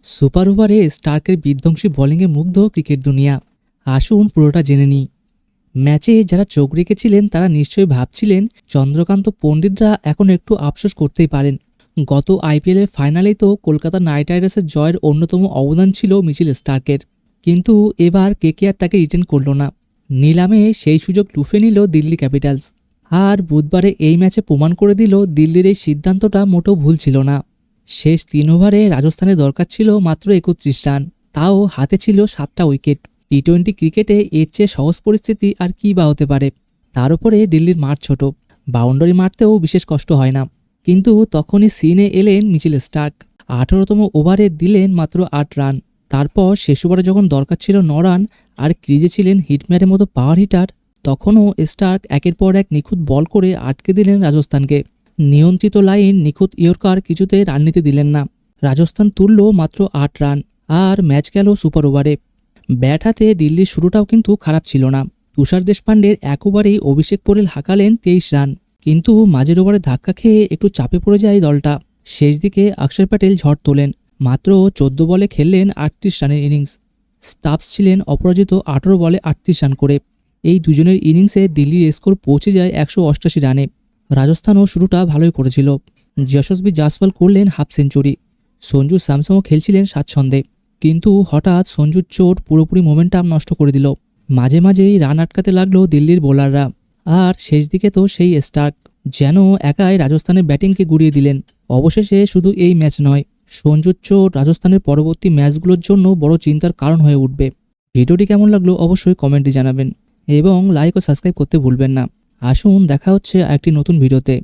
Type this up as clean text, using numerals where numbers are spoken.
Super ওভারে স্টার্কের বিধ্বংসী বোলিংয়ে মুগ্ধ ক্রিকেট দুনিয়া। আসুন পুরোটা জেনে নিই। ম্যাচে যারা চোখ রেখেছিলেন তারা নিশ্চয়ই ভাবছিলেন চন্দ্রকান্ত পণ্ডিতরা এখন একটু আফসোস করতেই পারেন। গত আইপিএলের ফাইনালেই তো কলকাতা নাইট রাইডার্সের জয়ের অন্যতম অবদান ছিল মিচেল স্টার্কের, কিন্তু এবার কেকেআর তাকে রিটেন করল না। নিলামে সেই সুযোগ লুফে নিল দিল্লি ক্যাপিটালস। আর বুধবারে এই ম্যাচে প্রমাণ করে দিল দিল্লির এই সিদ্ধান্তটা মোটেও ভুল ছিল না। শেষ 3 ওভারে রাজস্থানের দরকার ছিল মাত্র 31 রান, তাও হাতে ছিল 7টা উইকেট। টি-20 ক্রিকেটে এর চেয়ে সহজ পরিস্থিতি আর কী বা হতে পারে। তার উপরে দিল্লির মাঠ ছোট, বাউন্ডারি মারতেও বিশেষ কষ্ট হয় না। কিন্তু তখনই সিনে এলেন মিচেল স্টার্ক। 18তম ওভারে দিলেন মাত্র 8 রান। তারপর শেষ ওভারে যখন দরকার ছিল 9 রান আর ক্রিজে ছিলেন হিটম্যানের মতো পাওয়ার হিটার, তখনও স্টার্ক একের পর এক নিখুঁত বল করে আটকে দিলেন রাজস্থানকে। নিয়ন্ত্রিত লাইন, নিখুঁত ইয়র্কার কিছুতে রান নিতে দিলেন না। রাজস্থান তুলল মাত্র 8 রান আর ম্যাচ গেল সুপার ওভারে। ব্যাট হাতে দিল্লির শুরুটাও কিন্তু খারাপ ছিল না। তুষার দেশপান্ডের এক ওভারেই অভিষেক পোরেল হাঁকালেন 23 রান, কিন্তু মাঝের ওভারে ধাক্কা খেয়ে একটু চাপে পড়ে যায় দলটা। শেষ দিকে অক্ষর প্যাটেল ঝড় তোলেন, মাত্র 14 বলে খেললেন 38 রানের ইনিংস। স্টাফস ছিলেন অপরাজিত 18 বলে 38 রান করে। এই দুজনের ইনিংসে দিল্লির স্কোর পৌঁছে যায় 188 রানে। রাজস্থানও শুরুটা ভালোই করেছিল। যশস্বী জাসওয়াল করলেন হাফ সেঞ্চুরি, সঞ্জু স্যামসনও খেলছিলেন স্বাচ্ছন্দ্যে, কিন্তু হঠাৎ সঞ্জুর চোট পুরোপুরি মোমেন্টাম নষ্ট করে দিল। মাঝে মাঝেই রান আটকাতে লাগলো দিল্লির বোলাররা। আর শেষ দিকে তো সেই স্টার্ক যেন একাই রাজস্থানের ব্যাটিংকে গুড়িয়ে দিলেন। অবশেষে শুধু এই ম্যাচ নয়, সঞ্জুর চোট রাজস্থানের পরবর্তী ম্যাচগুলোর জন্য বড় চিন্তার কারণ হয়ে উঠবে। ভিডিওটি কেমন লাগলো অবশ্যই কমেন্টে জানাবেন এবং লাইক ও সাবস্ক্রাইব করতে ভুলবেন না। আসুন দেখা হচ্ছে একটি নতুন ভিডিওতে।